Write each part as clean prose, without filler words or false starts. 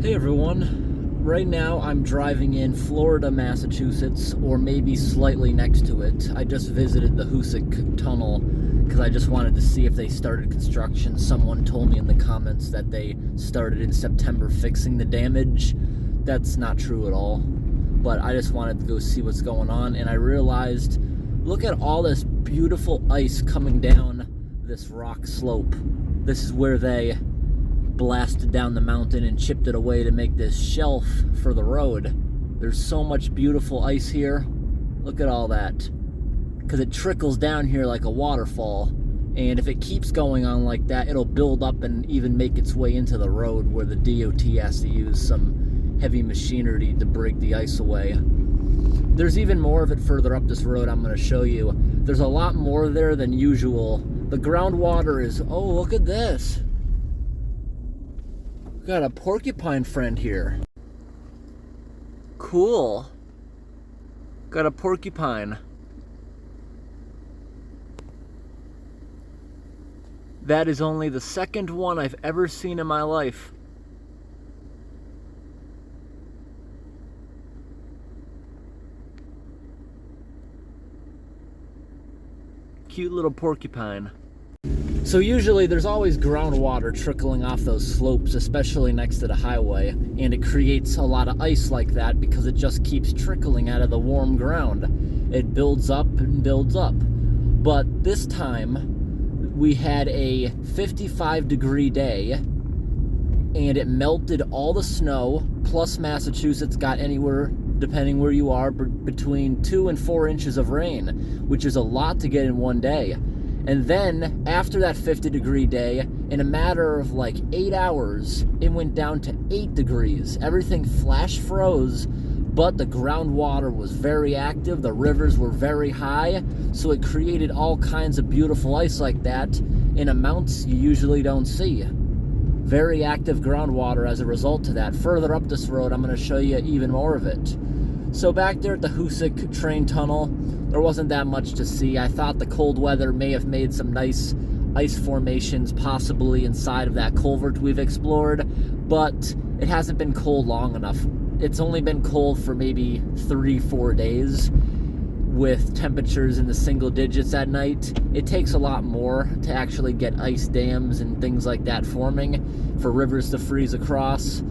Hey everyone, right now I'm driving in Florida, Massachusetts, or maybe slightly next to it. I just visited the Hoosick Tunnel because I just wanted to see if they started construction. Someone told me in the comments that they started in September fixing the damage. That's not true at all, but I just wanted to go see what's going on, and I realized, look at all this beautiful ice coming down this rock slope. This is where they blasted down the mountain and chipped it away to make this shelf for the road. There's so much beautiful ice here. Look at all that. Because it trickles down here like a waterfall. And if it keeps going on like that, it'll build up and even make its way into the road where the DOT has to use some heavy machinery to break the ice away. There's even more of it further up this road I'm going to show you. There's a lot more there than usual. The groundwater is, oh, look at this. Got a porcupine friend here. Cool. Got a porcupine. That is only the second one I've ever seen in my life. Cute little porcupine. So usually there's always groundwater trickling off those slopes, especially next to the highway, and it creates a lot of ice like that because it just keeps trickling out of the warm ground. It builds up and builds up. But this time we had a 55-degree day, and it melted all the snow, plus Massachusetts got anywhere, depending where you are, between 2 and 4 inches of rain, which is a lot to get in one day. And then, after that 50-degree day, in a matter of like 8 hours, it went down to 8 degrees. Everything flash froze, but the groundwater was very active, the rivers were very high, so it created all kinds of beautiful ice like that in amounts you usually don't see. Very active groundwater as a result of that. Further up this road, I'm going to show you even more of it. So back there at the Hoosick train tunnel, there wasn't that much to see. I thought the cold weather may have made some nice ice formations possibly inside of that culvert we've explored, but it hasn't been cold long enough. It's only been cold for maybe 3-4 days with temperatures in the single digits at night. It takes a lot more to actually get ice dams and things like that forming for rivers to freeze across.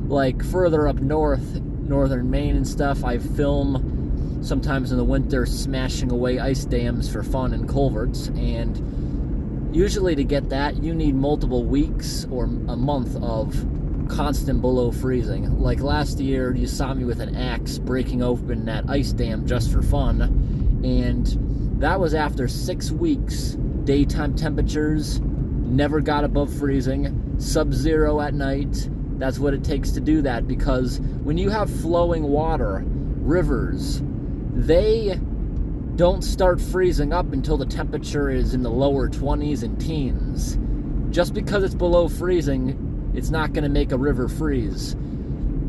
Like further up north, northern Maine and stuff, I film sometimes in the winter smashing away ice dams for fun and culverts, and usually to get that you need multiple weeks or a month of constant below freezing. Like last year you saw me with an axe breaking open that ice dam just for fun, and that was after 6 weeks. Daytime temperatures never got above freezing, sub-zero at night. That's what it takes to do that, because when you have flowing water, rivers, they don't start freezing up until the temperature is in the lower 20s and teens. Just because it's below freezing, it's not going to make a river freeze.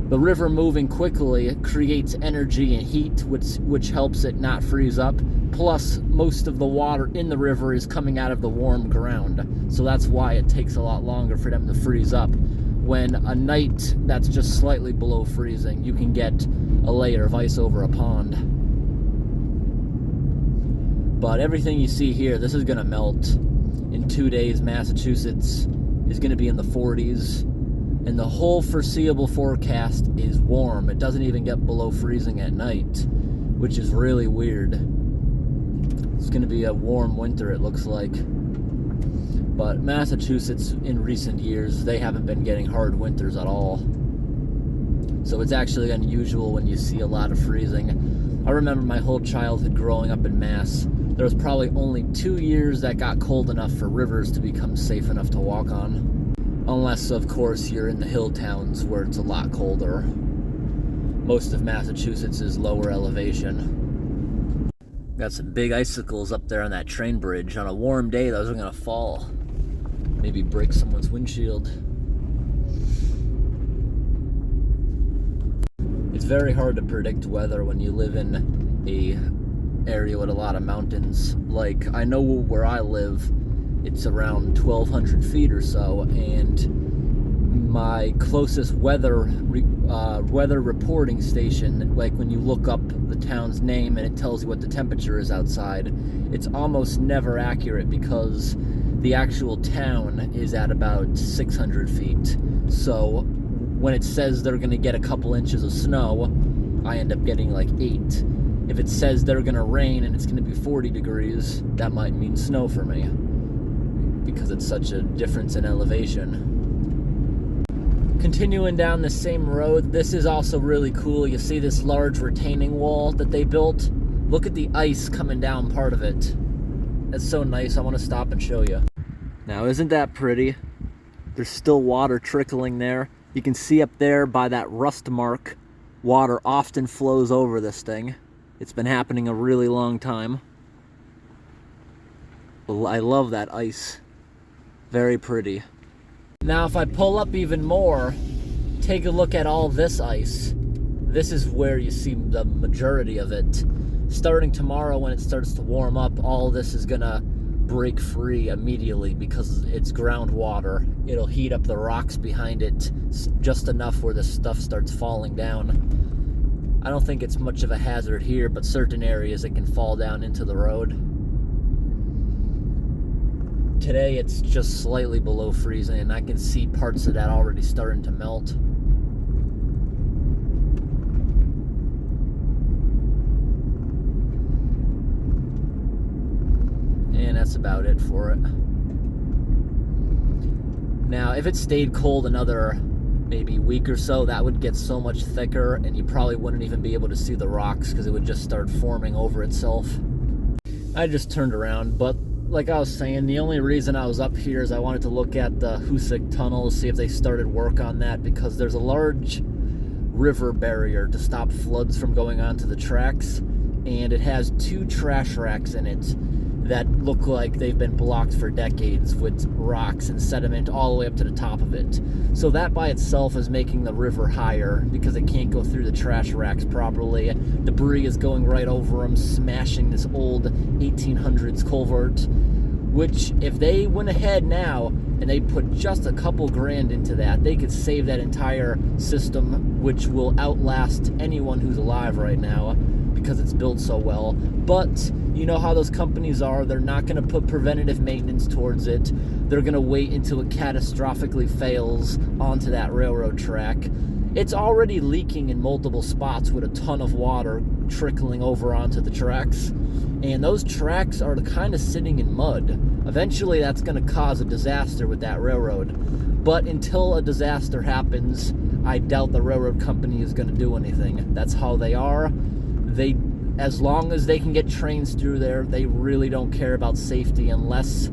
The river moving quickly creates energy and heat, which helps it not freeze up. Plus, most of the water in the river is coming out of the warm ground. So that's why it takes a lot longer for them to freeze up. When a night that's just slightly below freezing, you can get a layer of ice over a pond. But everything you see here, this is going to melt. In 2 days, Massachusetts is going to be in the 40s. And the whole foreseeable forecast is warm. It doesn't even get below freezing at night, which is really weird. It's going to be a warm winter, it looks like. But Massachusetts, in recent years, they haven't been getting hard winters at all. So it's actually unusual when you see a lot of freezing. I remember my whole childhood growing up in Mass. There was probably only 2 years that got cold enough for rivers to become safe enough to walk on. Unless, of course, you're in the hill towns where it's a lot colder. Most of Massachusetts is lower elevation. Got some big icicles up there on that train bridge. On a warm day, those are going to fall. Maybe break someone's windshield. It's very hard to predict weather when you live in a area with a lot of mountains. Like, I know where I live, it's around 1,200 feet or so, and my closest weather reporting station, like when you look up the town's name and it tells you what the temperature is outside, it's almost never accurate because the actual town is at about 600 feet. So when it says they're going to get a couple inches of snow, I end up getting like 8. If it says they're going to rain and it's going to be 40 degrees, that might mean snow for me because it's such a difference in elevation. Continuing down the same road, this is also really cool. You see this large retaining wall that they built? Look at the ice coming down part of it. That's so nice. I want to stop and show you. Now, isn't that pretty? There's still water trickling there. You can see up there by that rust mark, water often flows over this thing. It's been happening a really long time. I love that ice. Very pretty. Now, if I pull up even more, take a look at all this ice. This is where you see the majority of it. Starting tomorrow, when it starts to warm up, all this is gonna break free immediately because it's groundwater. It'll heat up the rocks behind it just enough where the stuff starts falling down. I don't think it's much of a hazard here, but certain areas it can fall down into the road. Today it's just slightly below freezing, and I can see parts of that already starting to melt. And that's about it for it. Now, if it stayed cold another maybe week or so, that would get so much thicker, and you probably wouldn't even be able to see the rocks because it would just start forming over itself. I just turned around, but like I was saying, the only reason I was up here is I wanted to look at the Hoosick Tunnel, see if they started work on that, because there's a large river barrier to stop floods from going onto the tracks, and it has 2 trash racks in it that look like they've been blocked for decades with rocks and sediment all the way up to the top of it. So that by itself is making the river higher because it can't go through the trash racks properly. Debris is going right over them, smashing this old 1800s culvert, which if they went ahead now and they put just a couple grand into that, they could save that entire system, which will outlast anyone who's alive right now because it's built so well. But you know how those companies are. They're not going to put preventative maintenance towards it. They're going to wait until it catastrophically fails onto that railroad track. It's already leaking in multiple spots with a ton of water trickling over onto the tracks. And those tracks are kind of sitting in mud. Eventually that's going to cause a disaster with that railroad. But until a disaster happens, I doubt the railroad company is going to do anything. That's how they are. As long as they can get trains through there, they really don't care about safety unless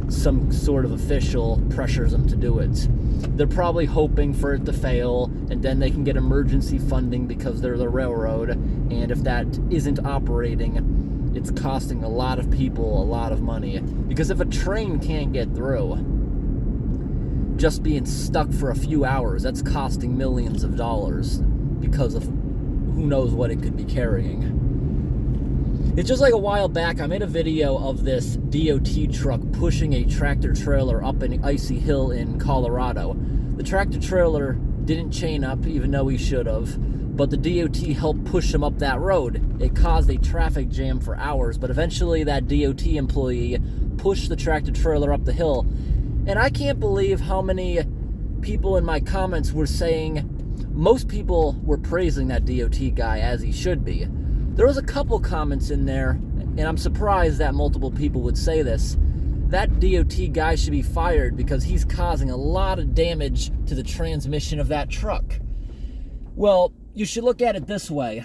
some sort of official pressures them to do it. They're probably hoping for it to fail, and then they can get emergency funding because they're the railroad, and if that isn't operating, it's costing a lot of people a lot of money. Because if a train can't get through, just being stuck for a few hours, that's costing millions of dollars because of who knows what it could be carrying. It's just like a while back, I made a video of this DOT truck pushing a tractor trailer up an icy hill in Colorado. The tractor trailer didn't chain up, even though he should have, but the DOT helped push him up that road. It caused a traffic jam for hours, but eventually that DOT employee pushed the tractor trailer up the hill. And I can't believe how many people in my comments were saying, most people were praising that DOT guy, as he should be. There was a couple comments in there, and I'm surprised that multiple people would say this. That DOT guy should be fired because he's causing a lot of damage to the transmission of that truck. Well, you should look at it this way.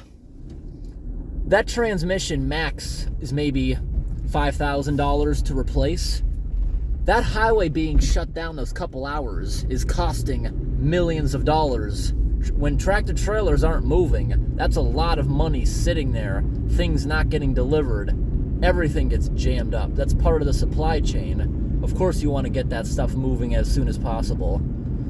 That transmission max is maybe $5,000 to replace. That highway being shut down those couple hours is costing millions of dollars. When tractor trailers aren't moving, that's a lot of money sitting there, things not getting delivered. Everything gets jammed up. That's part of the supply chain. Of course you want to get that stuff moving as soon as possible.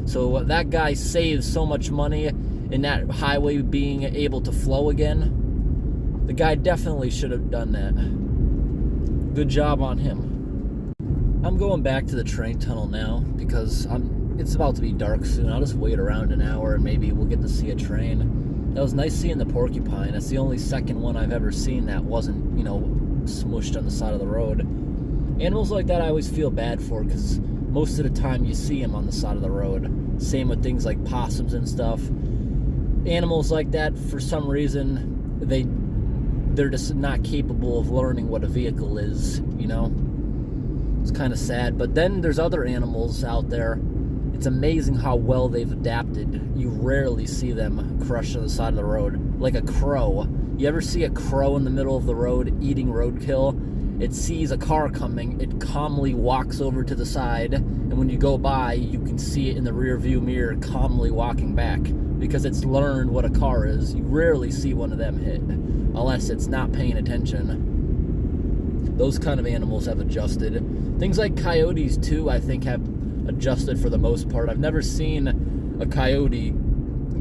So that guy saves so much money in that highway being able to flow again. The guy definitely should have done that. Good job on him. I'm going back to the train tunnel now because I'm it's about to be dark soon. I'll just wait around an hour and maybe we'll get to see a train. That was nice seeing the porcupine. That's the only second one I've ever seen that wasn't, you know, smushed on the side of the road. Animals like that I always feel bad for because most of the time you see them on the side of the road. Same with things like possums and stuff. Animals like that, for some reason, they're just not capable of learning what a vehicle is, you know? It's kind of sad. But then there's other animals out there. It's amazing how well they've adapted. You rarely see them crushed on the side of the road. Like a crow. You ever see a crow in the middle of the road eating roadkill? It sees a car coming, it calmly walks over to the side, and when you go by, you can see it in the rear view mirror calmly walking back, because it's learned what a car is. You rarely see one of them hit, unless it's not paying attention. Those kind of animals have adjusted. Things like coyotes, too, I think have adjusted for the most part. I've never seen a coyote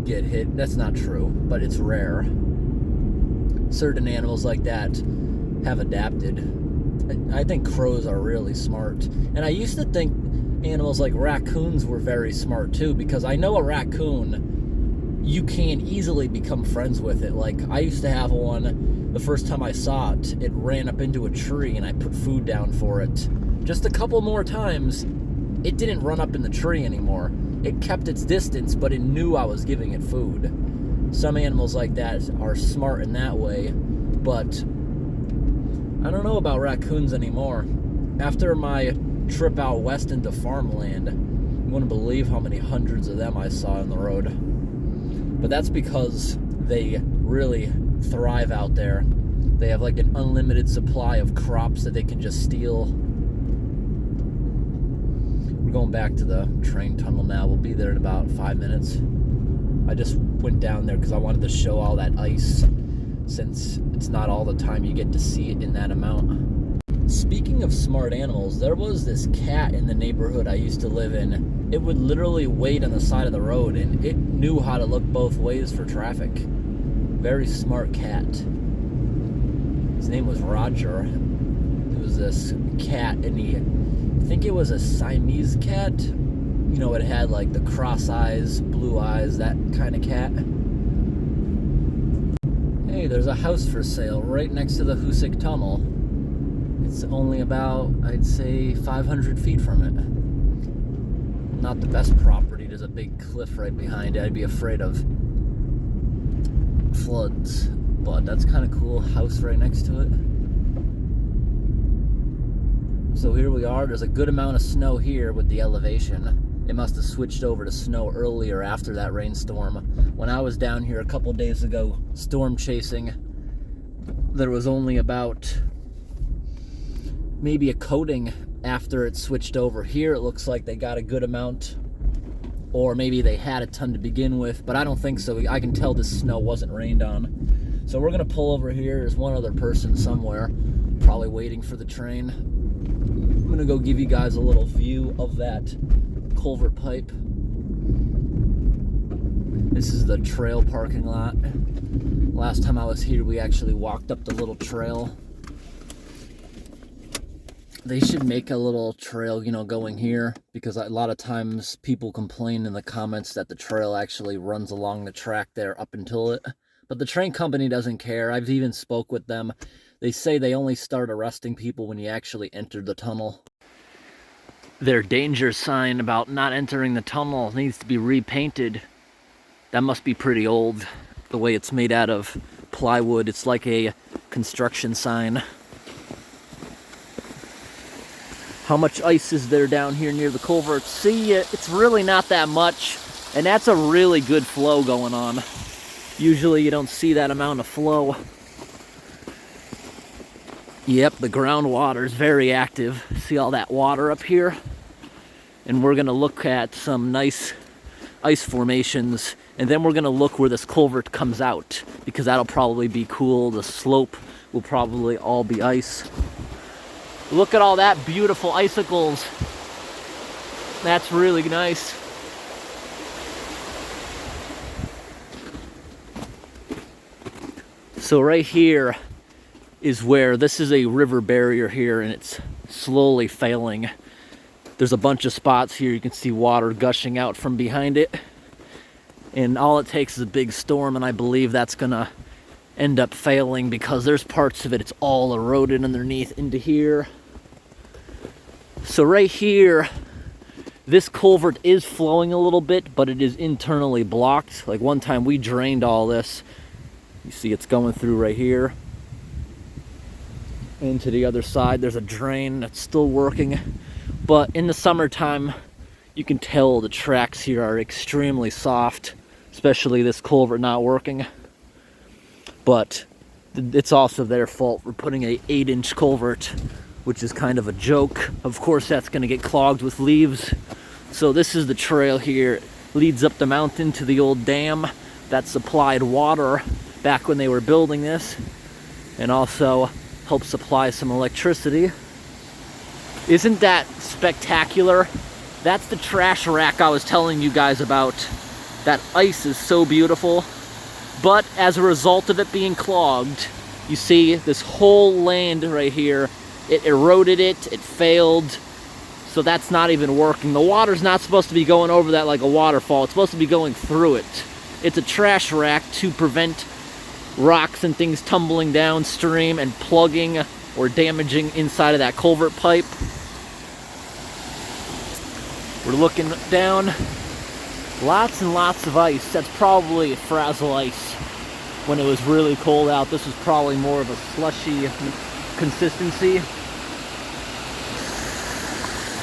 get hit. That's not true, but it's rare. Certain animals like that have adapted. I think crows are really smart. And I used to think animals like raccoons were very smart too, because I know a raccoon, you can easily become friends with it. Like, I used to have one, the first time I saw it, it ran up into a tree and I put food down for it. Just a couple more times, it didn't run up in the tree anymore. It kept its distance, but it knew I was giving it food. Some animals like that are smart in that way, but I don't know about raccoons anymore. After my trip out west into farmland, you wouldn't believe how many hundreds of them I saw on the road. But that's because they really thrive out there. They have like an unlimited supply of crops that they can just steal. We're going back to the train tunnel now. We'll be there in about 5 minutes. I just went down there because I wanted to show all that ice, since it's not all the time you get to see it in that amount. Speaking of smart animals, there was this cat in the neighborhood I used to live in. It would literally wait on the side of the road, and it knew how to look both ways for traffic. Very smart cat. His name was Roger. It was this cat, and I think it was a Siamese cat. You know, it had like the cross eyes, blue eyes, that kind of cat. Hey, there's a house for sale right next to the Hoosick Tunnel. It's only about, I'd say, 500 feet from it. Not the best property. There's a big cliff right behind it. I'd be afraid of floods, but that's kind of cool. House right next to it. So here we are. There's a good amount of snow here with the elevation. It must have switched over to snow earlier after that rainstorm. When I was down here a couple days ago storm chasing, there was only about maybe a coating after it switched over. Here it looks like they got a good amount, or maybe they had a ton to begin with, but I don't think so. I can tell this snow wasn't rained on. So we're gonna pull over here. There's one other person somewhere, probably waiting for the train. I'm gonna go give you guys a little view of that culvert pipe. This is the trail parking lot. Last time I was here, we actually walked up the little trail. They should make a little trail, you know, going here, because a lot of times people complain in the comments that the trail actually runs along the track there up until it. But the train company doesn't care. I've even spoke with them. They say they only start arresting people when you actually enter the tunnel. Their danger sign about not entering the tunnel needs to be repainted. That must be pretty old, the way it's made out of plywood. It's like a construction sign. How much ice is there down here near the culvert? See, it's really not that much, and that's a really good flow going on. Usually you don't see that amount of flow. Yep, the groundwater is very active. See all that water up here? And we're gonna look at some nice ice formations, and then we're gonna look where this culvert comes out, because that'll probably be cool. The slope will probably all be ice. Look at all that beautiful icicles. That's really nice. So right here is where, this is a river barrier here, and it's slowly failing. There's a bunch of spots here. You can see water gushing out from behind it. And all it takes is a big storm, and I believe that's gonna end up failing because there's parts of it, it's all eroded underneath into here. So right here, this culvert is flowing a little bit, but it is internally blocked. Like one time we drained all this. You see it's going through right here. Into the other side, there's a drain that's still working. But in the summertime, you can tell the tracks here are extremely soft, especially this culvert not working. But it's also their fault for putting a 8-inch culvert, which is kind of a joke. Of course, that's going to get clogged with leaves. So this is the trail here. It leads up the mountain to the old dam that supplied water back when they were building this, and also helped supply some electricity. Isn't that spectacular? That's the trash rack I was telling you guys about. That ice is so beautiful. But as a result of it being clogged, you see this whole land right here, it eroded it, it failed, so that's not even working. The water's not supposed to be going over that like a waterfall, it's supposed to be going through it. It's a trash rack to prevent rocks and things tumbling downstream and plugging or damaging inside of that culvert pipe. We're looking down. Lots and lots of ice. That's probably frazzle ice. When it was really cold out, this was probably more of a slushy consistency.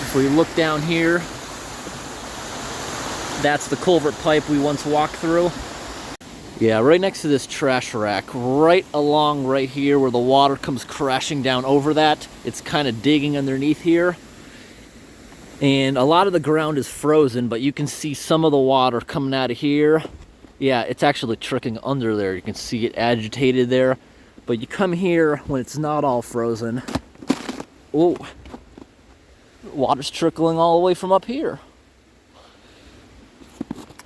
If we look down here, that's the culvert pipe we once walked through. Yeah, right next to this trash rack, right along right here where the water comes crashing down over that, it's kind of digging underneath here. And a lot of the ground is frozen, but you can see some of the water coming out of here. Yeah, it's actually trickling under there. You can see it agitated there. But you come here when it's not all frozen. Oh, water's trickling all the way from up here.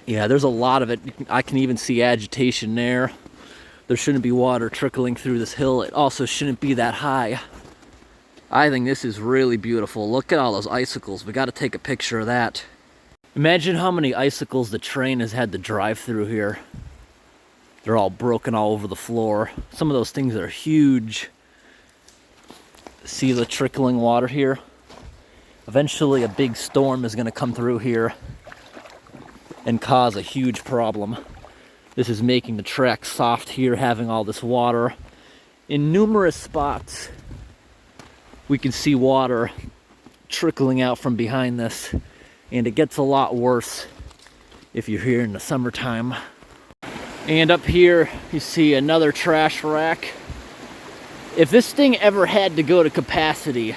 Yeah, there's a lot of it. I can even see agitation there. There shouldn't be water trickling through this hill. It also shouldn't be that high. I think this is really beautiful. Look at all those icicles. We got to take a picture of that. Imagine how many icicles the train has had to drive through here. They're all broken all over the floor. Some of those things are huge. See the trickling water here? Eventually a big storm is going to come through here and cause a huge problem. This is making the track soft here, having all this water. In numerous spots, we can see water trickling out from behind this, and it gets a lot worse if you're here in the summertime. And up here, you see another trash rack. If this thing ever had to go to capacity,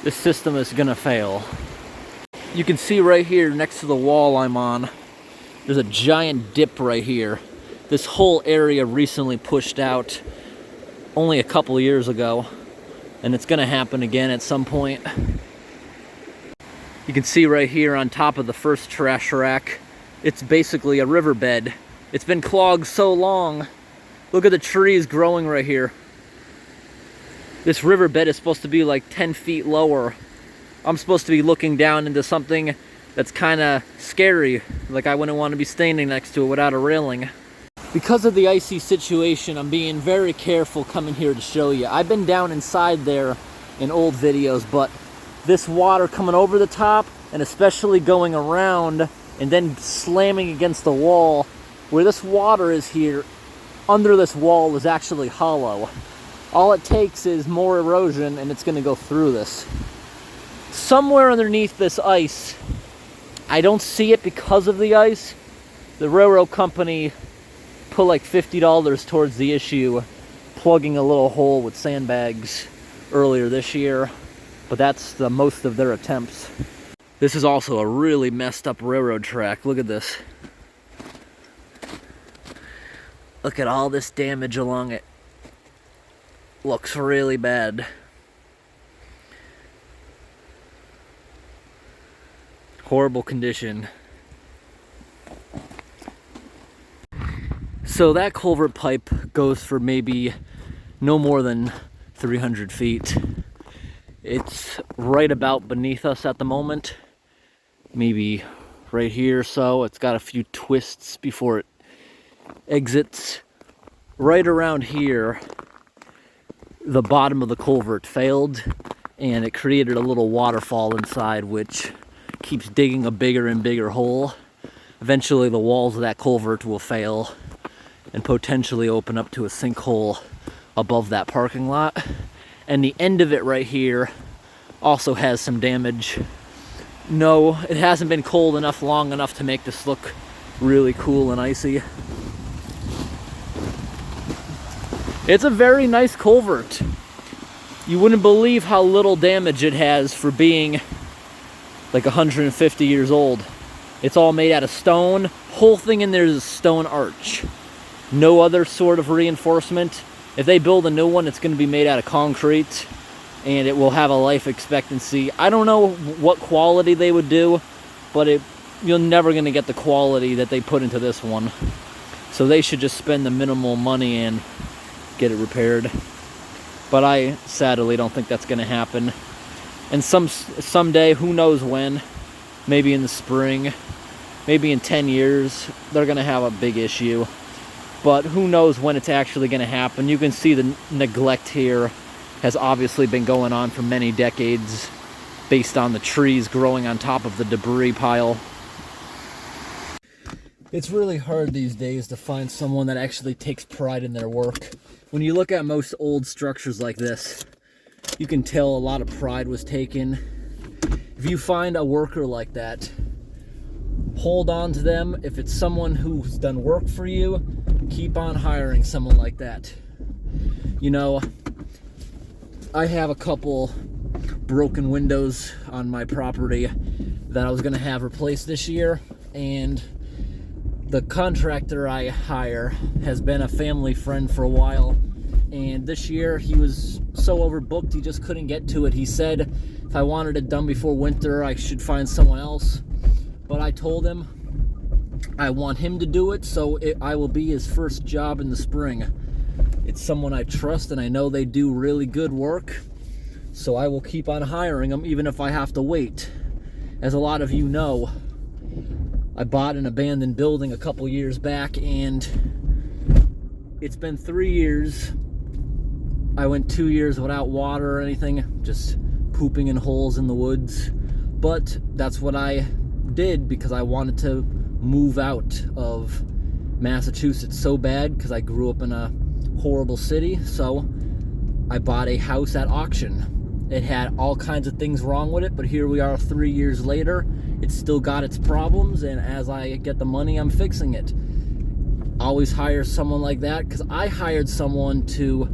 this system is gonna fail. You can see right here next to the wall I'm on, there's a giant dip right here. This whole area recently pushed out only a couple of years ago, and it's gonna happen again at some point. You can see right here on top of the first trash rack, it's basically a riverbed. It's been clogged so long. Look at the trees growing right here. This riverbed is supposed to be like 10 feet lower. I'm supposed to be looking down into something that's kind of scary. Like I wouldn't want to be standing next to it without a railing. Because of the icy situation, I'm being very careful coming here to show you. I've been down inside there in old videos, but this water coming over the top, and especially going around and then slamming against the wall, where this water is here, under this wall is actually hollow. All it takes is more erosion and it's gonna go through this. Somewhere underneath this ice, I don't see it because of the ice. The railroad company put like $50 towards the issue, plugging a little hole with sandbags earlier this year, but that's the most of their attempts. This is also a really messed up railroad track. Look at this. Look at all this damage along it. Looks really bad. Horrible condition. So that culvert pipe goes for maybe no more than 300 feet. It's right about beneath us at the moment, maybe right here. So it's got a few twists before it exits. Right around here, the bottom of the culvert failed and it created a little waterfall inside, which keeps digging a bigger and bigger hole. Eventually the walls of that culvert will fail and potentially open up to a sinkhole above that parking lot. And the end of it right here also has some damage. No, it hasn't been cold enough long enough to make this look really cool and icy. It's a very nice culvert. You wouldn't believe how little damage it has for being like 150 years old. It's all made out of stone. Whole thing in there is a stone arch. No other sort of reinforcement. If they build a new one, it's going to be made out of concrete and it will have a life expectancy. I don't know what quality they would do, but you're never going to get the quality that they put into this one. So they should just spend the minimal money and get it repaired. But I sadly don't think that's going to happen. And someday, who knows when, maybe in the spring, maybe in 10 years, they're going to have a big issue. But who knows when it's actually going to happen. You can see the neglect here has obviously been going on for many decades based on the trees growing on top of the debris pile. It's really hard these days to find someone that actually takes pride in their work. When you look at most old structures like this, you can tell a lot of pride was taken. If you find a worker like that, hold on to them. If it's someone who's done work for you, keep on hiring someone like that. You know, I have a couple broken windows on my property that I was going to have replaced this year, and the contractor I hire has been a family friend for a while, and this year he was so overbooked he just couldn't get to it. He said if I wanted it done before winter, I should find someone else, but I told him I want him to do it, so I will be his first job in the spring. It's someone I trust and I know they do really good work, so I will keep on hiring them even if I have to wait. As a lot of you know, I bought an abandoned building a couple years back and it's been 3 years. I went 2 years without water or anything, just pooping in holes in the woods. But that's what I did because I wanted to move out of Massachusetts so bad because I grew up in a horrible city. So I bought a house at auction. It had all kinds of things wrong with it, but here we are 3 years later. It's still got its problems, and as I get the money, I'm fixing it. Always hire someone like that, because I hired someone to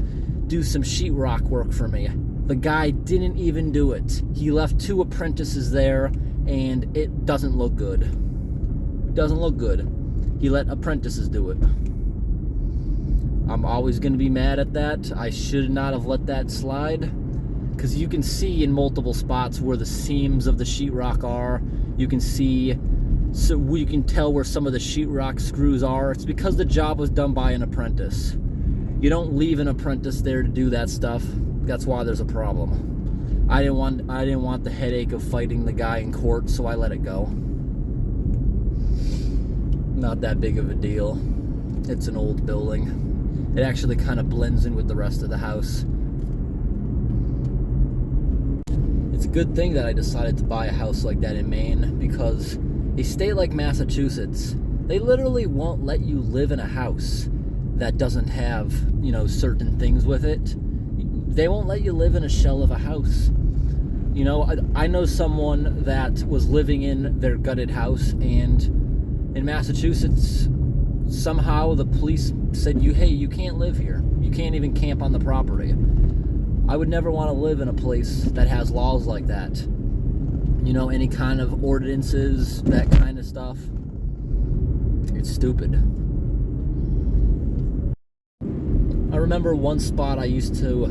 do some sheetrock work for me. The guy didn't even do it. He left 2 apprentices there, and it doesn't look good. It doesn't look good. He let apprentices do it. I'm always going to be mad at that. I should not have let that slide, because you can see in multiple spots where the seams of the sheetrock are. You can see, so you can tell where some of the sheetrock screws are. It's because the job was done by an apprentice. You don't leave an apprentice there to do that stuff. That's why there's a problem. I didn't want the headache of fighting the guy in court, so I let it go. Not that big of a deal. It's an old building. It actually kind of blends in with the rest of the house. It's a good thing that I decided to buy a house like that in Maine, because a state like Massachusetts, they literally won't let you live in a house that doesn't have, you know, certain things with it. They won't let you live in a shell of a house. You know, I know someone that was living in their gutted house, and in Massachusetts, somehow the police said, hey, you can't live here. You can't even camp on the property. I would never want to live in a place that has laws like that. You know, any kind of ordinances, that kind of stuff. It's stupid. I remember one spot I used to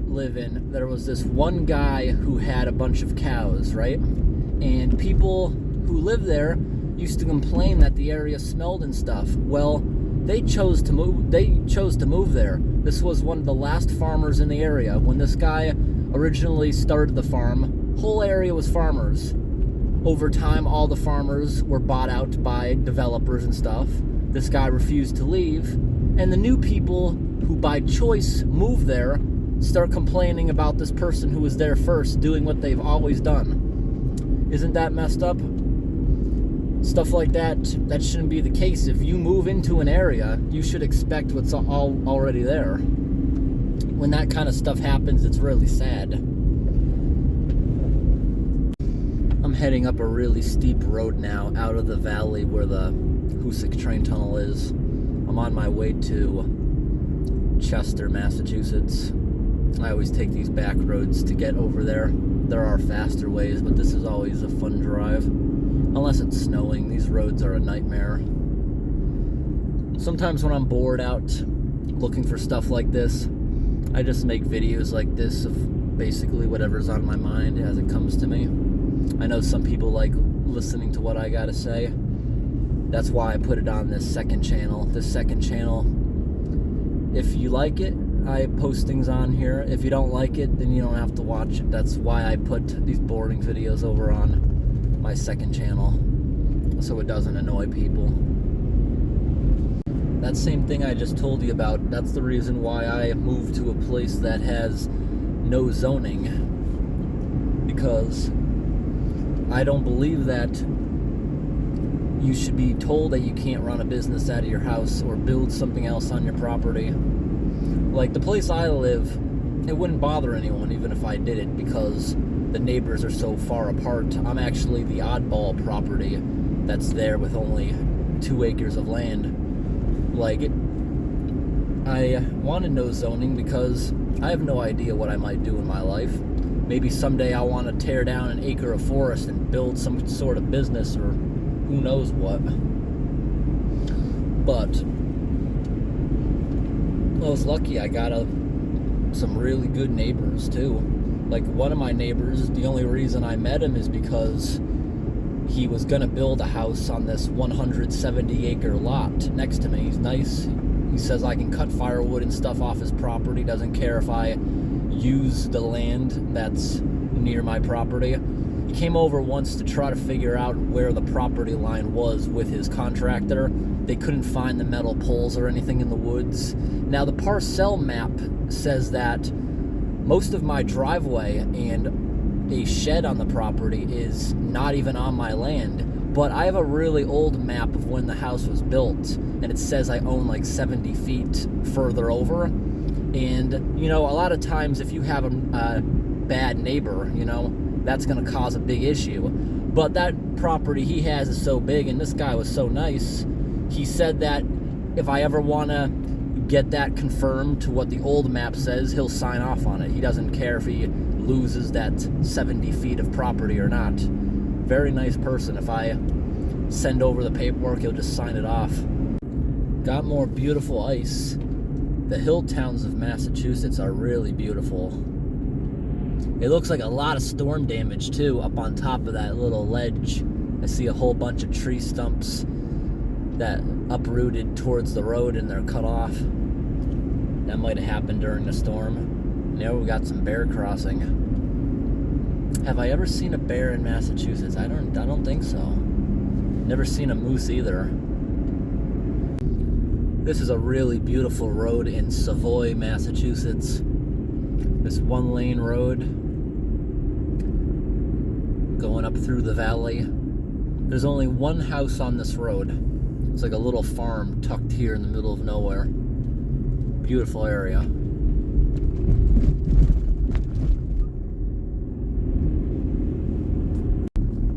live in, there was this one guy who had a bunch of cows, right? And people who lived there used to complain that the area smelled and stuff. Well, they chose to move there. This was one of the last farmers in the area. When this guy originally started the farm. Whole area was farmers. Over time, all the farmers were bought out by developers and stuff. This guy refused to leave, and the new people who by choice moved there start complaining about this person who was there first doing what they've always done. Isn't that messed up? Stuff like that shouldn't be the case. If you move into an area, you should expect what's already there. When that kind of stuff happens, it's really sad. I'm heading up a really steep road now out of the valley where the Hoosick train tunnel is. I'm on my way to Chester, Massachusetts. I always take these back roads to get over there. There are faster ways, but this is always a fun drive. Unless it's snowing, these roads are a nightmare. Sometimes when I'm bored out looking for stuff like this, I just make videos like this of basically whatever's on my mind as it comes to me. I know some people like listening to what I gotta say. That's why I put it on this second channel. This second channel, if you like it, I post things on here. If you don't like it, then you don't have to watch it. That's why I put these boring videos over on my second channel, so it doesn't annoy people. That same thing I just told you about, that's the reason why I moved to a place that has no zoning, because I don't believe that you should be told that you can't run a business out of your house or build something else on your property. Like the place I live, it wouldn't bother anyone even if I did it, because the neighbors are so far apart. I'm actually the oddball property that's there with only 2 acres of land. Like, I wanted no zoning because I have no idea what I might do in my life. Maybe someday I want to tear down an acre of forest and build some sort of business or who knows what. But I was lucky. I got some really good neighbors too. Like one of my neighbors, the only reason I met him is because he was gonna build a house on this 170-acre lot next to me. He's nice. He says I can cut firewood and stuff off his property. Doesn't care if I use the land that's near my property. He came over once to try to figure out where the property line was with his contractor. They couldn't find the metal poles or anything in the woods. Now the parcel map says that most of my driveway and a shed on the property is not even on my land, but I have a really old map of when the house was built, and it says I own like 70 feet further over. And, you know, a lot of times if you have a bad neighbor, you know, that's going to cause a big issue. But that property he has is so big, and this guy was so nice, he said that if I ever want to get that confirmed to what the old map says, he'll sign off on it. He doesn't care if he loses that 70 feet of property or not. Very nice person. If I send over the paperwork, he'll just sign it off. Got more beautiful ice. The hill towns of Massachusetts are really beautiful. It looks like a lot of storm damage too up on top of that little ledge. I see a whole bunch of tree stumps that uprooted towards the road and they're cut off. That might have happened during the storm. Now we got some bear crossing. Have I ever seen a bear in Massachusetts? I don't think so. Never seen a moose either. This is a really beautiful road in Savoy, Massachusetts. This 1-lane road going up through the valley. There's only one house on this road. It's like a little farm tucked here in the middle of nowhere. Beautiful area.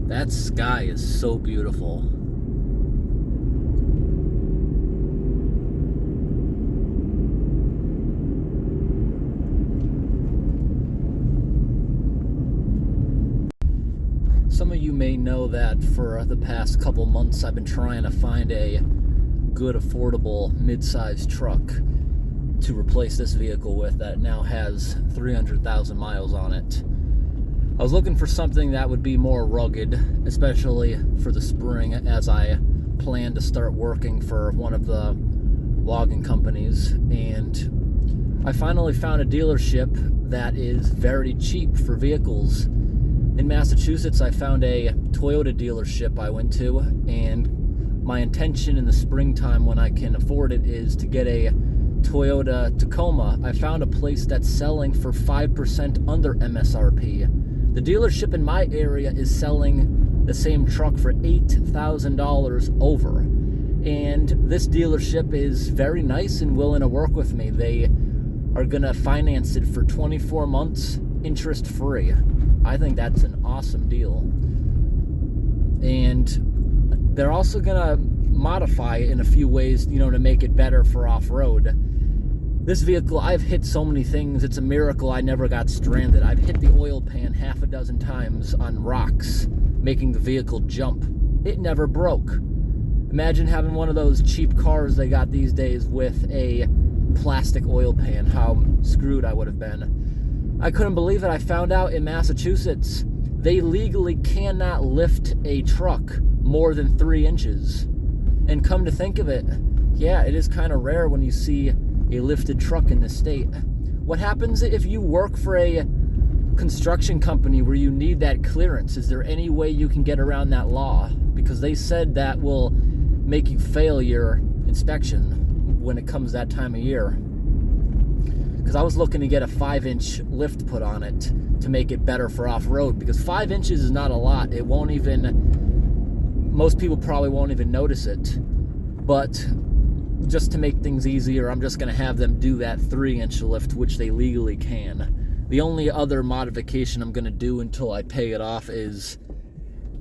That sky is so beautiful. Some of you may know that for the past couple months I've been trying to find a good, affordable, mid-sized truck to replace this vehicle with that now has 300,000 miles on it. I was looking for something that would be more rugged, especially for the spring, as I plan to start working for one of the logging companies, and I finally found a dealership that is very cheap for vehicles. In Massachusetts, I found a Toyota dealership I went to, and my intention in the springtime when I can afford it is to get a Toyota Tacoma. I found a place that's selling for 5% under MSRP. The dealership in my area is selling the same truck for $8,000 over. And this dealership is very nice and willing to work with me. They are going to finance it for 24 months, interest free. I think that's an awesome deal. And they're also going to modify it in a few ways, to make it better for off-road. This vehicle, I've hit so many things. It's a miracle I never got stranded. I've hit the oil pan half a dozen times on rocks, making the vehicle jump. It never broke. Imagine having one of those cheap cars they got these days with a plastic oil pan, how screwed I would have been. I couldn't believe it. I found out in Massachusetts, they legally cannot lift a truck more than 3 inches. And come to think of it, yeah, it is kind of rare when you see a lifted truck in this state. What happens if you work for a construction company where you need that clearance? Is there any way you can get around that law? Because they said that will make you fail your inspection when it comes that time of year. Because I was looking to get a 5-inch lift put on it to make it better for off-road, because 5 inches is not a lot. It won't even, most people probably won't even notice it. But just to make things easier, I'm just going to have them do that 3-inch lift, which they legally can. The only other modification I'm going to do until I pay it off is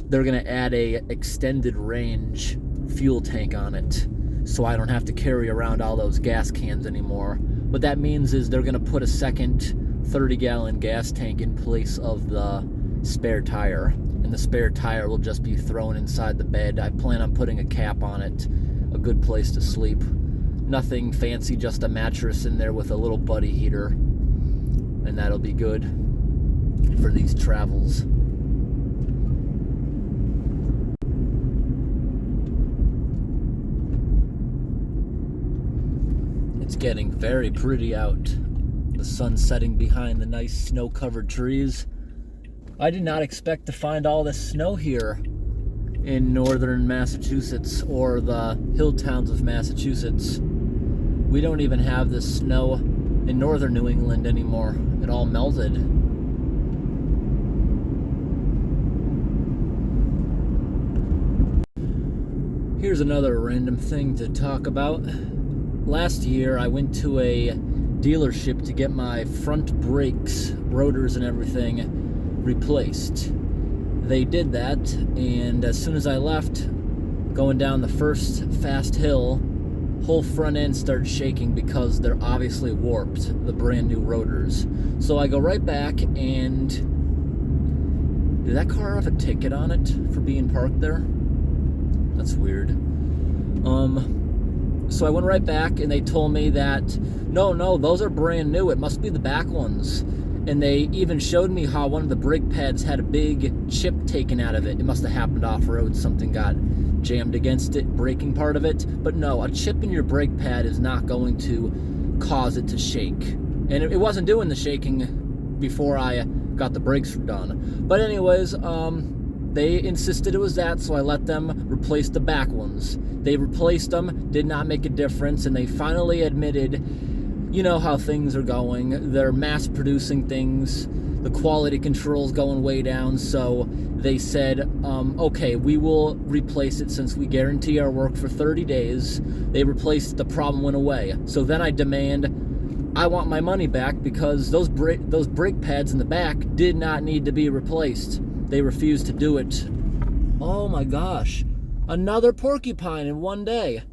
they're going to add a extended range fuel tank on it, so I don't have to carry around all those gas cans anymore. What that means is they're going to put a second 30-gallon gas tank in place of the spare tire, and the spare tire will just be thrown inside the bed. I plan on putting a cap on it, a good place to sleep. Nothing fancy, just a mattress in there with a little buddy heater, and that'll be good for these travels. It's getting very pretty out. The sun setting behind the nice snow-covered trees. I did not expect to find all this snow here in northern Massachusetts or the hill towns of Massachusetts. We don't even have this snow in northern New England anymore. It all melted. Here's another random thing to talk about. Last year, I went to a dealership to get my front brakes, rotors and everything replaced. They did that, and as soon as I left, going down the first fast hill, whole front end started shaking because they're obviously warped, the brand new rotors. So I go right back, and did that car have a ticket on it for being parked there? That's weird. So I went right back, and they told me that, no, those are brand new. It must be the back ones. And they even showed me how one of the brake pads had a big chip taken out of it. It must have happened off-road. Something got jammed against it, braking part of it. But no, a chip in your brake pad is not going to cause it to shake. And it wasn't doing the shaking before I got the brakes done. But anyways, they insisted it was that, so I let them replace the back ones. They replaced them, did not make a difference, and they finally admitted, you know how things are going. They're mass producing things. The quality control's going way down, so they said, okay, we will replace it since we guarantee our work for 30 days. They replaced it, the problem went away. So then I demand, I want my money back because those brake pads in the back did not need to be replaced. They refused to do it. Oh my gosh. Another porcupine in one day.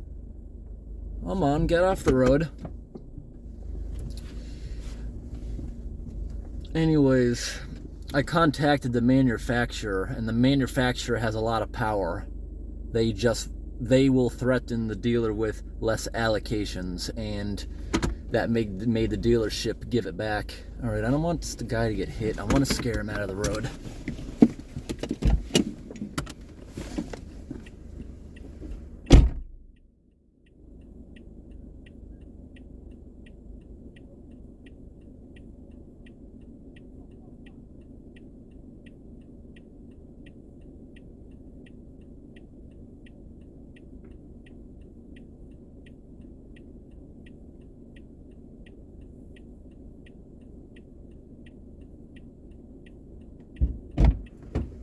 Come on, get off the road. Anyways, I contacted the manufacturer, and the manufacturer has a lot of power. They will threaten the dealer with less allocations, and that made the dealership give it back. All right, I don't want the guy to get hit. I want to scare him out of the road.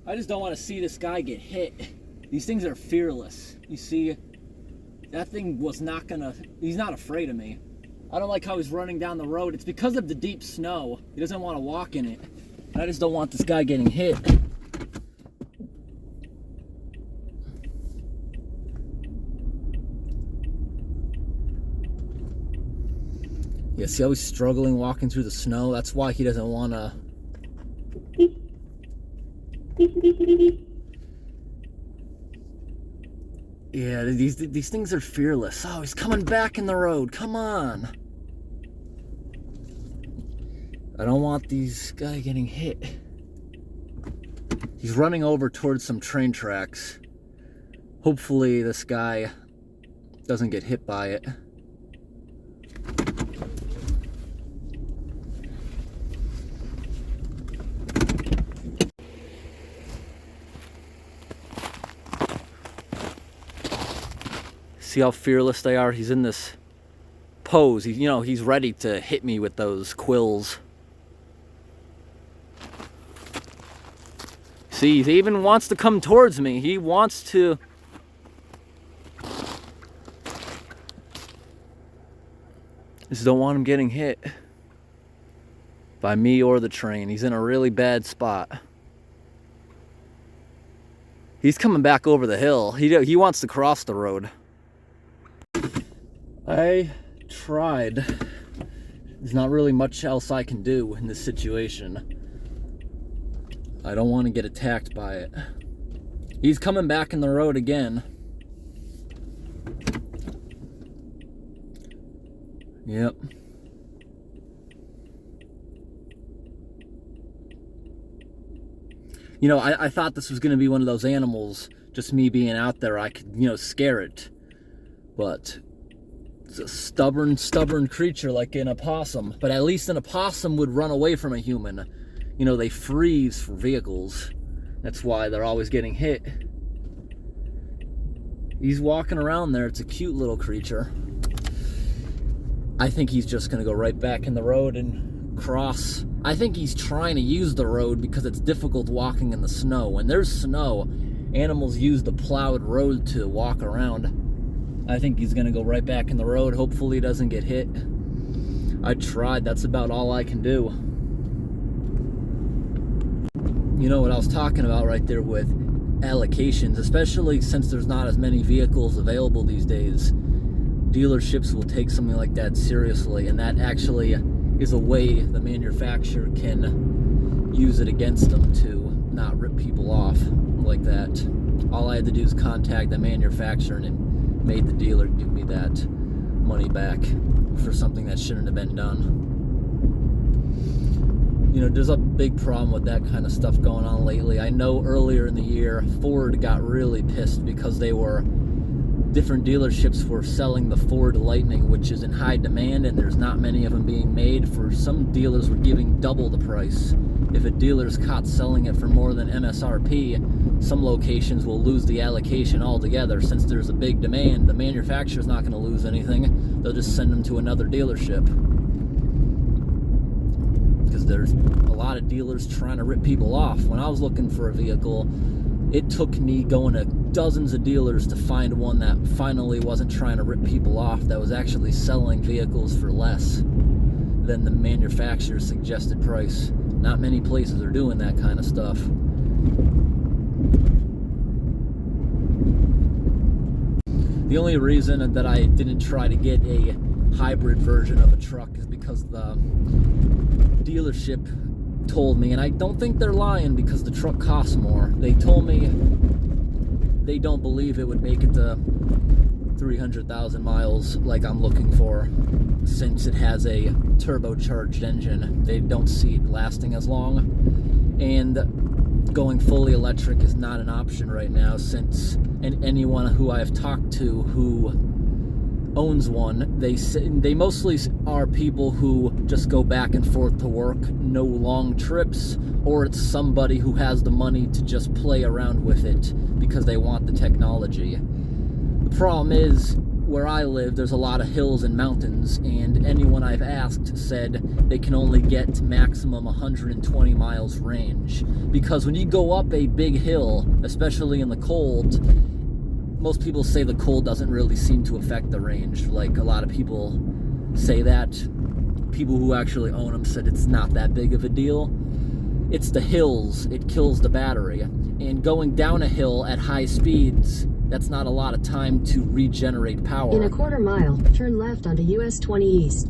I just don't want to see this guy get hit. These things are fearless. You see, that thing was not gonna, he's not afraid of me. I don't like how he's running down the road. It's because of the deep snow. He doesn't want to walk in it. And I just don't want this guy getting hit. Yeah, see how he's struggling walking through the snow? That's why he doesn't want to... Yeah, these things are fearless. Oh, he's coming back in the road. Come on. I don't want these guys getting hit. He's running over towards some train tracks. Hopefully this guy doesn't get hit by it. See how fearless they are? He's in this pose. He's ready to hit me with those quills. See, he even wants to come towards me. He wants to... Just don't want him getting hit by me or the train. He's in a really bad spot. He's coming back over the hill. He wants to cross the road. I tried. There's not really much else I can do in this situation. I don't want to get attacked by it. He's coming back in the road again. Yep. I thought this was going to be one of those animals, just me being out there, I could, scare it. But it's a stubborn creature like an opossum. But at least an opossum would run away from a human. They freeze for vehicles. That's why they're always getting hit. He's walking around there. It's a cute little creature. I think he's just going to go right back in the road and cross. I think he's trying to use the road because it's difficult walking in the snow. When there's snow, animals use the plowed road to walk around. I think he's going to go right back in the road. Hopefully he doesn't get hit. I tried. That's about all I can do. You know what I was talking about right there with allocations, especially since there's not as many vehicles available these days. Dealerships will take something like that seriously, and that actually is a way the manufacturer can use it against them to not rip people off like that. All I had to do is contact the manufacturer and made the dealer give me that money back for something that shouldn't have been done. There's a big problem with that kind of stuff going on lately. I know earlier in the year, Ford got really pissed because different dealerships were selling the Ford Lightning, which is in high demand, and there's not many of them being made. For some dealers were giving double the price. If a dealer's caught selling it for more than MSRP, some locations will lose the allocation altogether. Since there's a big demand, the manufacturer's not going to lose anything. They'll just send them to another dealership. Because there's a lot of dealers trying to rip people off. When I was looking for a vehicle, it took me going to dozens of dealers to find one that finally wasn't trying to rip people off, that was actually selling vehicles for less than the manufacturer's suggested price. Not many places are doing that kind of stuff. The only reason that I didn't try to get a hybrid version of a truck is because the dealership told me, and I don't think they're lying because the truck costs more. They told me they don't believe it would make it to 300,000 miles like I'm looking for, since it has a turbocharged engine. They don't see it lasting as long, and going fully electric is not an option right now, since anyone who I've talked to who owns one, they mostly are people who just go back and forth to work, no long trips, or it's somebody who has the money to just play around with it because they want the technology. The problem is, where I live, there's a lot of hills and mountains, and anyone I've asked said they can only get maximum 120 miles range. Because when you go up a big hill, especially in the cold, most people say the cold doesn't really seem to affect the range. Like, a lot of people say that. People who actually own them said it's not that big of a deal. It's the hills, it kills the battery. And going down a hill at high speeds, that's not a lot of time to regenerate power. In a quarter mile, turn left onto US 20 East.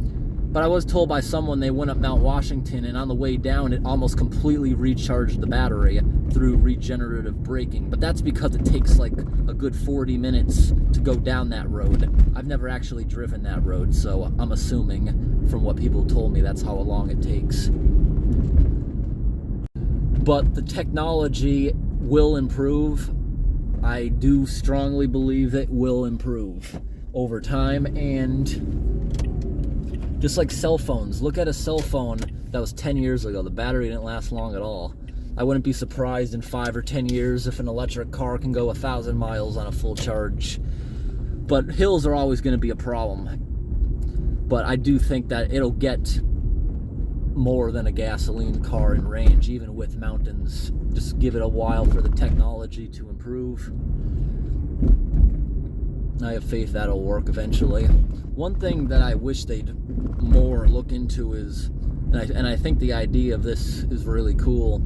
But I was told by someone they went up Mount Washington, and on the way down it almost completely recharged the battery through regenerative braking. But that's because it takes like a good 40 minutes to go down that road. I've never actually driven that road, so I'm assuming from what people told me that's how long it takes. But the technology will improve. I do strongly believe it will improve over time. And just like cell phones, look at a cell phone that was 10 years ago. The battery didn't last long at all. I wouldn't be surprised in 5 or 10 years if an electric car can go 1,000 miles on a full charge. But hills are always going to be a problem. But I do think that it'll get more than a gasoline car in range, even with mountains. Just give it a while for the technology to improve. I have faith that'll work eventually. One thing that I wish they'd more look into is, and I think the idea of this is really cool,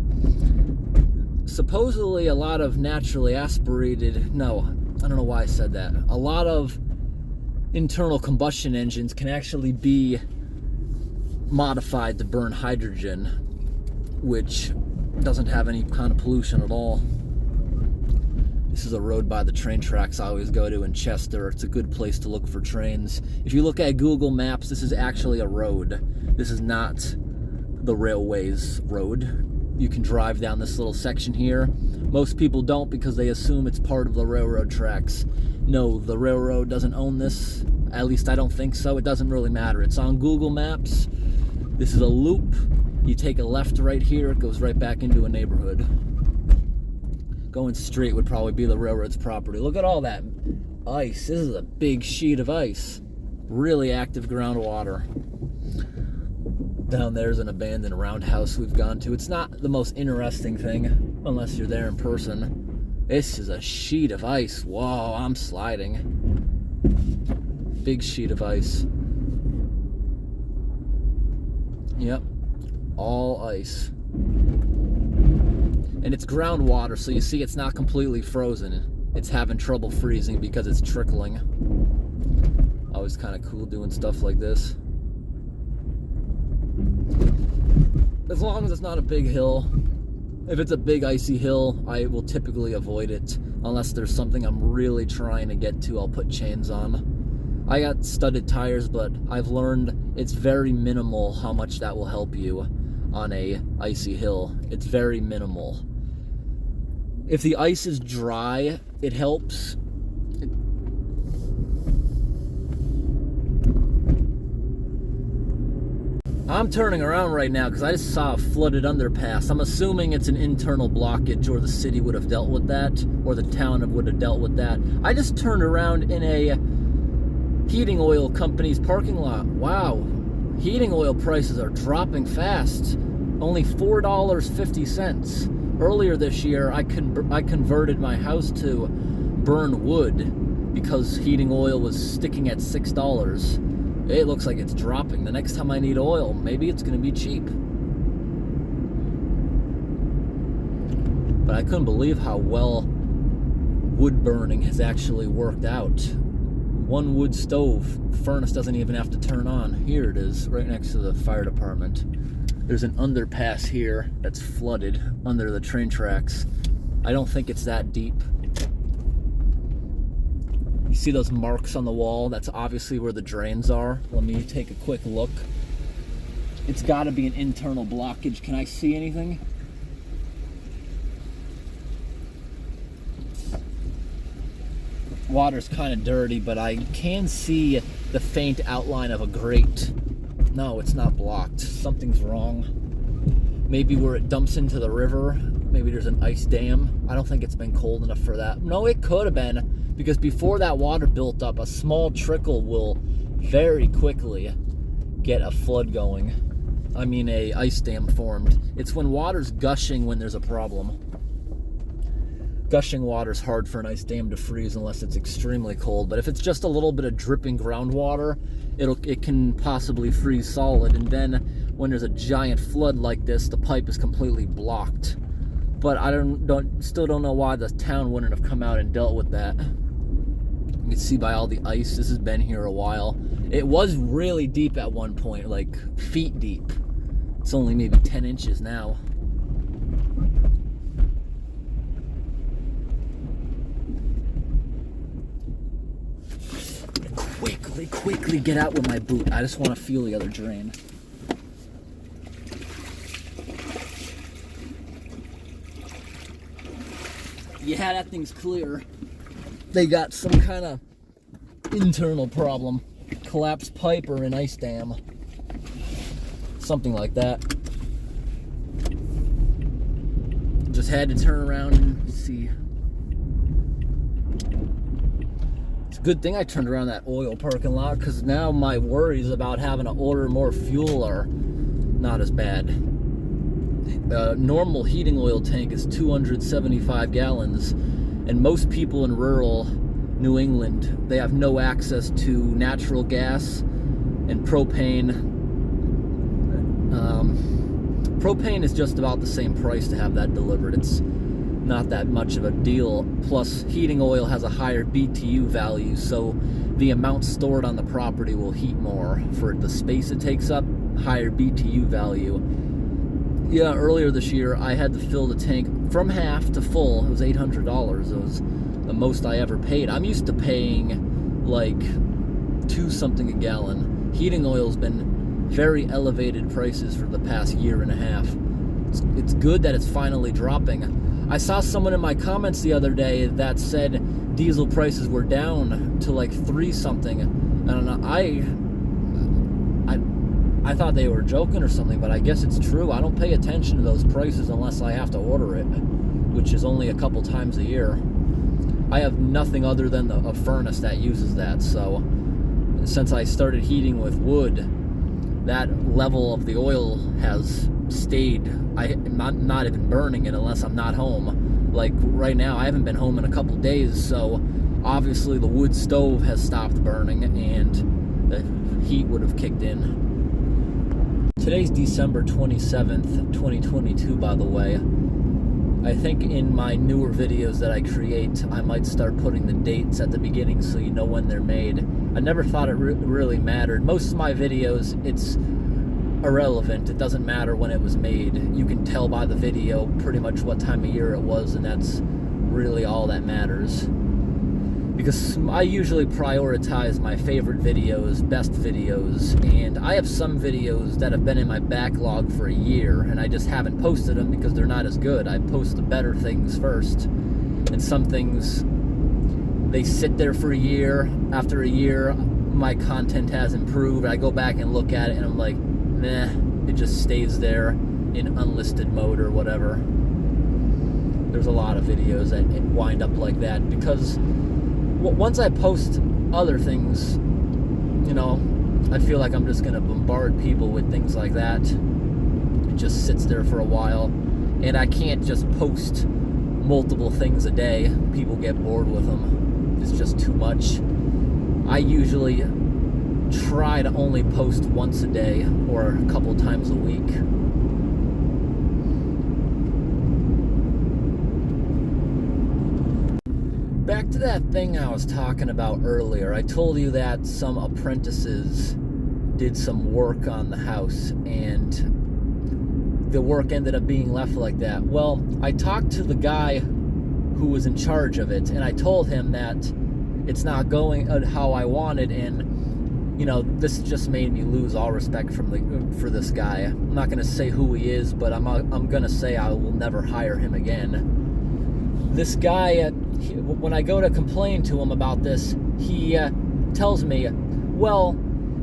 supposedly a lot of naturally aspirated, no, I don't know why I said that, a lot of internal combustion engines can actually be modified to burn hydrogen, which doesn't have any kind of pollution at all. This is a road by the train tracks I always go to in Chester. It's a good place to look for trains. If you look at Google Maps, this is actually a road. This is not the railway's road. You can drive down this little section here. Most people don't because they assume it's part of the railroad tracks. No, the railroad doesn't own this. At least I don't think so. It doesn't really matter. It's on Google Maps. This is a loop. You take a left right here, it goes right back into a neighborhood. Going straight would probably be the railroad's property. Look at all that ice. This is a big sheet of ice. Really active groundwater. Down there's an abandoned roundhouse we've gone to. It's not the most interesting thing, unless you're there in person. This is a sheet of ice. Whoa, I'm sliding. Big sheet of ice. Yep, all ice. And it's groundwater, so you see it's not completely frozen. It's having trouble freezing because it's trickling. Always kind of cool doing stuff like this. As long as it's not a big hill. If it's a big icy hill, I will typically avoid it. Unless there's something I'm really trying to get to, I'll put chains on. I got studded tires, but I've learned it's very minimal how much that will help you on a icy hill. It's very minimal. If the ice is dry, it helps. I'm turning around right now because I just saw a flooded underpass. I'm assuming it's an internal blockage, or the city would have dealt with that, or the town would have dealt with that. I just turned around in a heating oil company's parking lot. Wow, heating oil prices are dropping fast. Only $4.50. Earlier this year, I converted my house to burn wood because heating oil was sticking at $6. It looks like it's dropping. The next time I need oil, maybe it's going to be cheap. But I couldn't believe how well wood burning has actually worked out. One wood stove, furnace doesn't even have to turn on. Here it is, right next to the fire department. There's an underpass here that's flooded under the train tracks. I don't think it's that deep. You see those marks on the wall? That's obviously where the drains are. Let me take a quick look. It's got to be an internal blockage. Can I see anything? Water's kind of dirty, but I can see the faint outline of a grate. No, it's not blocked. Something's wrong. Maybe where it dumps into the river, Maybe there's an ice dam. I don't think it's been cold enough for that. No, it could have been, because before that water built up, a small trickle will very quickly get a flood going. I mean, a ice dam formed. It's when water's gushing when there's a problem. Gushing water's hard for an ice dam to freeze unless it's extremely cold. But if it's just a little bit of dripping groundwater, it can possibly freeze solid. And then when there's a giant flood like this, the pipe is completely blocked. But I still don't know why the town wouldn't have come out and dealt with that. You can see by all the ice, this has been here a while. It was really deep at one point, like feet deep. It's only maybe 10 inches now. Quickly get out with my boot. I just want to feel the other drain. Yeah, that thing's clear. They got some kind of internal problem. Collapsed pipe or an ice dam. Something like that. Just had to turn around and see. Good thing I turned around that oil parking lot, because now my worries about having to order more fuel are not as bad. A normal heating oil tank is 275 gallons, and most people in rural New England, they have no access to natural gas and propane. Propane is just about the same price to have that delivered. It's not that much of a deal. Plus, heating oil has a higher BTU value, so the amount stored on the property will heat more. For the space it takes up, higher BTU value. Yeah, earlier this year, I had to fill the tank from half to full. It was $800. It was the most I ever paid. I'm used to paying like $2 something a gallon. Heating oil's been very elevated prices for the past year and a half. It's good that it's finally dropping. I saw someone in my comments the other day that said diesel prices were down to like 3 something. I don't know. I thought they were joking or something, but I guess it's true. I don't pay attention to those prices unless I have to order it, which is only a couple times a year. I have nothing other than a furnace that uses that, so since I started heating with wood, that level of the oil has stayed. I'm not even burning it unless I'm not home. Like right now, I haven't been home in a couple days, so obviously the wood stove has stopped burning and the heat would have kicked in. Today's December 27th, 2022, by the way. I think in my newer videos that I create, I might start putting the dates at the beginning so you know when they're made. I never thought it really mattered. Most of my videos, it's irrelevant. It doesn't matter when it was made. You can tell by the video pretty much what time of year it was, and that's really all that matters. Because I usually prioritize my favorite videos, best videos, and I have some videos that have been in my backlog for a year, and I just haven't posted them because they're not as good. I post the better things first, and some things, they sit there for a year. After a year, my content has improved. I go back and look at it, and I'm like, nah, it just stays there in unlisted mode or whatever. There's a lot of videos that wind up like that because once I post other things, you know, I feel like I'm just going to bombard people with things like that. It just sits there for a while, and I can't just post multiple things a day. People get bored with them. It's just too much. I usually try to only post once a day or a couple times a week. Back to that thing I was talking about earlier. I told you that some apprentices did some work on the house and the work ended up being left like that. Well, I talked to the guy who was in charge of it, and I told him that it's not going how I wanted, and you know, this just made me lose all respect for this guy. I'm not going to say who he is, but I'm going to say I will never hire him again. This guy, when I go to complain to him about this, he tells me, well,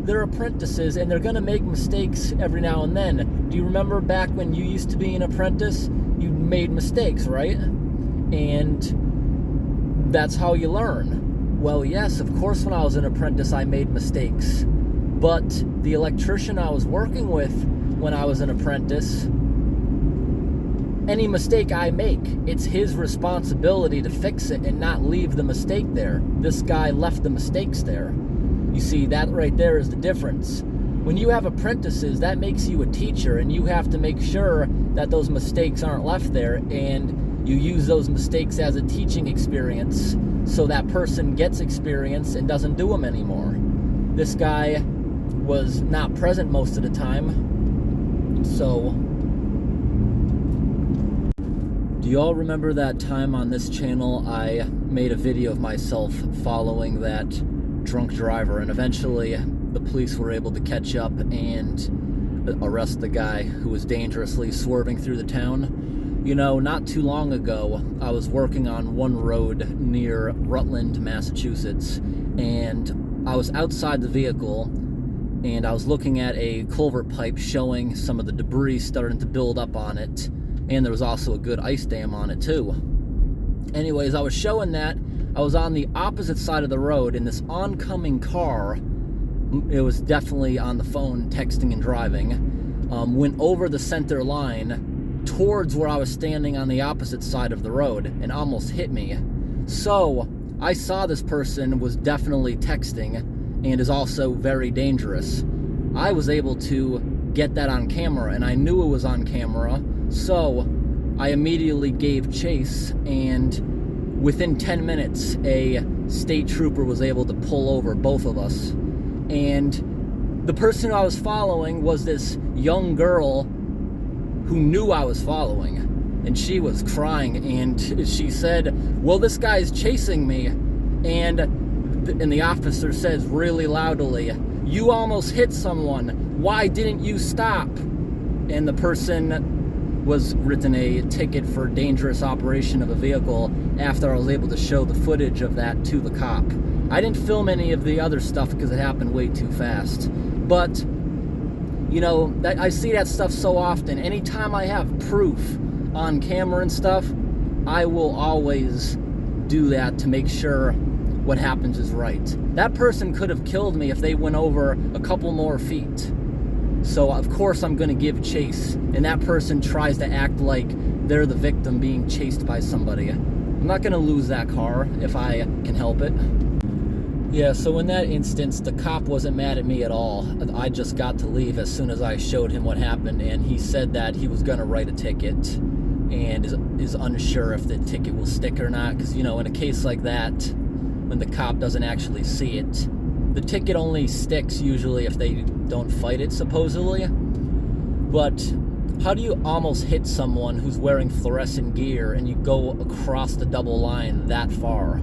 they're apprentices and they're going to make mistakes every now and then. Do you remember back when you used to be an apprentice? You made mistakes, right? And that's how you learn. Well, yes, of course, when I was an apprentice, I made mistakes. But the electrician I was working with when I was an apprentice, any mistake I make, it's his responsibility to fix it and not leave the mistake there. This guy left the mistakes there. You see, that right there is the difference. When you have apprentices, that makes you a teacher, and you have to make sure that those mistakes aren't left there, and you use those mistakes as a teaching experience so that person gets experience and doesn't do them anymore. This guy was not present most of the time, so... Do you all remember that time on this channel I made a video of myself following that drunk driver, and eventually the police were able to catch up and arrest the guy who was dangerously swerving through the town? You know, not too long ago, I was working on one road near Rutland, Massachusetts, and I was outside the vehicle, and I was looking at a culvert pipe showing some of the debris starting to build up on it, and there was also a good ice dam on it too. Anyways, I was showing that. I was on the opposite side of the road, and this oncoming car, it was definitely on the phone texting and driving, went over the center line towards where I was standing on the opposite side of the road and almost hit me. So I saw this person was definitely texting and is also very dangerous. I was able to get that on camera, and I knew it was on camera, so I immediately gave chase, and within 10 minutes, a state trooper was able to pull over both of us. And the person I was following was this young girl who knew I was following. And she was crying, and she said, "Well, this guy's chasing me." And the officer says really loudly, "You almost hit someone. Why didn't you stop?" And the person was written a ticket for dangerous operation of a vehicle after I was able to show the footage of that to the cop. I didn't film any of the other stuff because it happened way too fast. But, you know, I see that stuff so often. Anytime I have proof on camera and stuff, I will always do that to make sure what happens is right. That person could have killed me if they went over a couple more feet. So, of course, I'm going to give chase, and that person tries to act like they're the victim being chased by somebody. I'm not going to lose that car if I can help it. Yeah, so in that instance, the cop wasn't mad at me at all. I just got to leave as soon as I showed him what happened, and he said that he was going to write a ticket and is unsure if the ticket will stick or not, because, you know, in a case like that, when the cop doesn't actually see it, the ticket only sticks usually if they don't fight it, supposedly. But how do you almost hit someone who's wearing fluorescent gear and you go across the double line that far?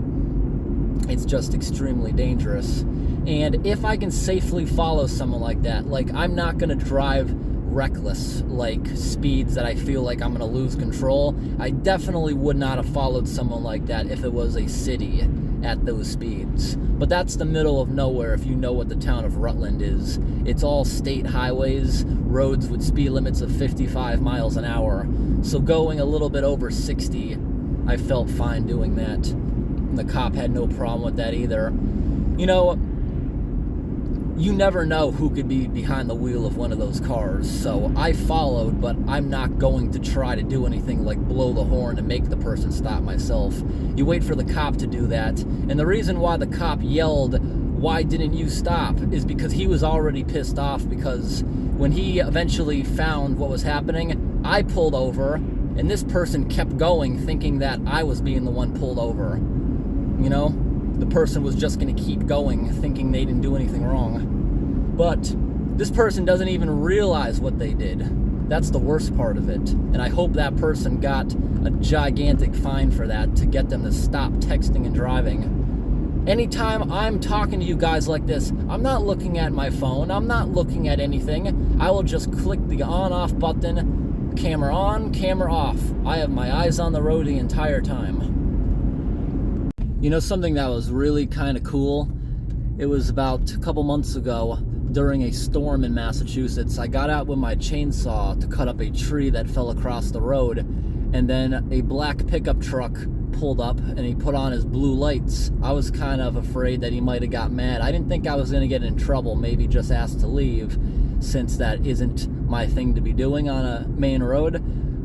It's just extremely dangerous. And if I can safely follow someone like that, like, I'm not going to drive reckless, like speeds that I feel like I'm going to lose control. I definitely would not have followed someone like that if it was a city at those speeds. But that's the middle of nowhere if you know what the town of Rutland is. It's all state highways, roads with speed limits of 55 miles an hour. So going a little bit over 60, I felt fine doing that. And the cop had no problem with that either. You know, you never know who could be behind the wheel of one of those cars. So I followed, but I'm not going to try to do anything like blow the horn and make the person stop myself. You wait for the cop to do that. And the reason why the cop yelled, "Why didn't you stop?" is because he was already pissed off, because when he eventually found what was happening, I pulled over, and this person kept going thinking that I was being the one pulled over. You know? The person was just going to keep going, thinking they didn't do anything wrong. But this person doesn't even realize what they did. That's the worst part of it. And I hope that person got a gigantic fine for that to get them to stop texting and driving. Anytime I'm talking to you guys like this, I'm not looking at my phone. I'm not looking at anything. I will just click the on-off button, camera on, camera off. I have my eyes on the road the entire time. You know, something that was really kind of cool, it was about a couple months ago during a storm in Massachusetts. I got out with my chainsaw to cut up a tree that fell across the road, and then a black pickup truck pulled up and he put on his blue lights. I was kind of afraid that he might have got mad. I didn't think I was going to get in trouble, maybe just asked to leave, since that isn't my thing to be doing on a main road.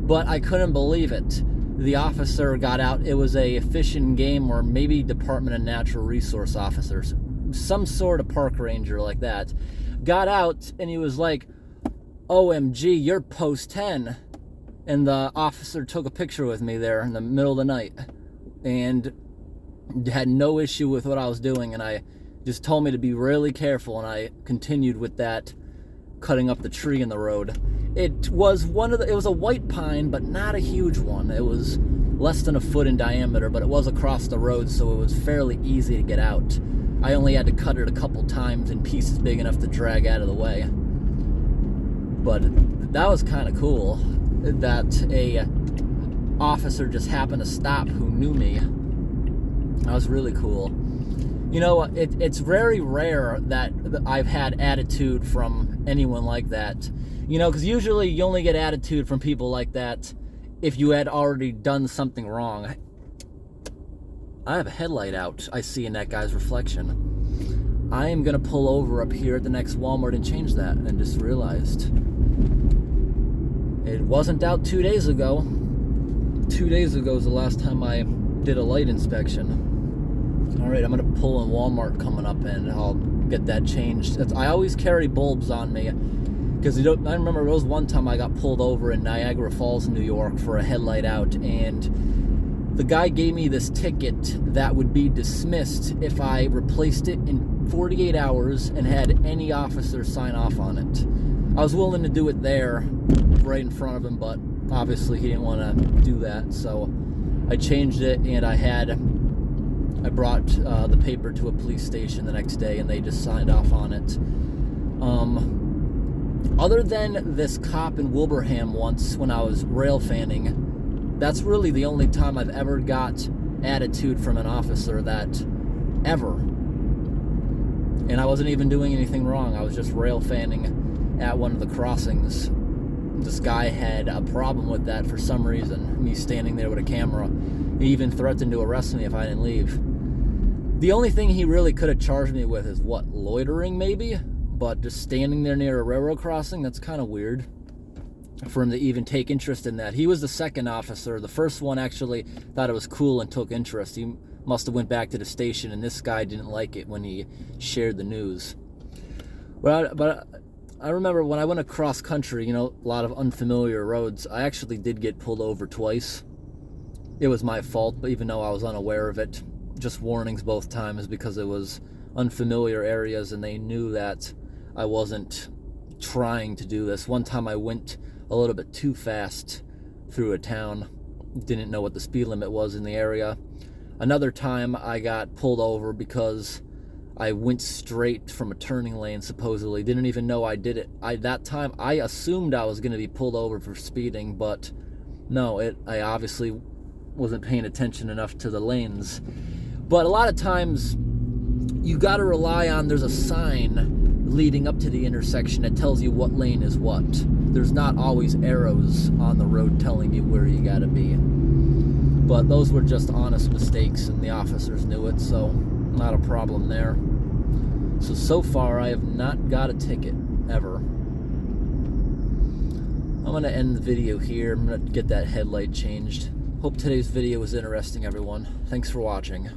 But I couldn't believe it. The officer got out. It was a Fish and Game or maybe Department of Natural Resource officers, some sort of park ranger like that, got out and he was like, "OMG, you're post 10. And the officer took a picture with me there in the middle of the night and had no issue with what I was doing, and I just told me to be really careful, and I continued with that, cutting up the tree in the road. It was it was a white pine, but not a huge one. It was less than a foot in diameter, but it was across the road, so it was fairly easy to get out. I only had to cut it a couple times in pieces big enough to drag out of the way. But that was kind of cool that a officer just happened to stop who knew me. That was really cool. You know, it's very rare that I've had attitude from anyone like that. You know, because usually you only get attitude from people like that if you had already done something wrong. I have a headlight out. I see in that guy's reflection. I am going to pull over up here at the next Walmart and change that, and just realized it wasn't out 2 days ago. 2 days ago is the last time I did a light inspection. Alright, I'm going to pull in Walmart coming up and I'll get that changed. I always carry bulbs on me because I remember there was one time I got pulled over in Niagara Falls, New York for a headlight out, and the guy gave me this ticket that would be dismissed if I replaced it in 48 hours and had any officer sign off on it. I was willing to do it there right in front of him, but obviously he didn't want to do that, so I changed it, and I brought the paper to a police station the next day, and they just signed off on it. Other than this cop in Wilbraham once when I was rail fanning, that's really the only time I've ever got attitude from an officer that ever. And I wasn't even doing anything wrong. I was just rail fanning at one of the crossings. This guy had a problem with that for some reason, me standing there with a camera. He even threatened to arrest me if I didn't leave. The only thing he really could have charged me with is, what, loitering maybe? But just standing there near a railroad crossing, that's kind of weird for him to even take interest in that. He was the second officer. The first one actually thought it was cool and took interest. He must have went back to the station, and this guy didn't like it when he shared the news. But I remember when I went across country, you know, a lot of unfamiliar roads, I actually did get pulled over twice. It was my fault, but even though I was unaware of it, just warnings both times because it was unfamiliar areas and they knew that I wasn't trying to do this. One time I went a little bit too fast through a town, didn't know what the speed limit was in the area. Another time I got pulled over because I went straight from a turning lane, supposedly. Didn't even know I did it. That time I assumed I was going to be pulled over for speeding, but no, I obviously wasn't paying attention enough to the lanes. But a lot of times you got to rely on, there's a sign leading up to the intersection that tells you what lane is what. There's not always arrows on the road telling you where you got to be. But those were just honest mistakes, and the officers knew it, so not a problem there. So far I have not got a ticket, ever. I'm going to end the video here. I'm going to get that headlight changed. Hope today's video was interesting, everyone. Thanks for watching.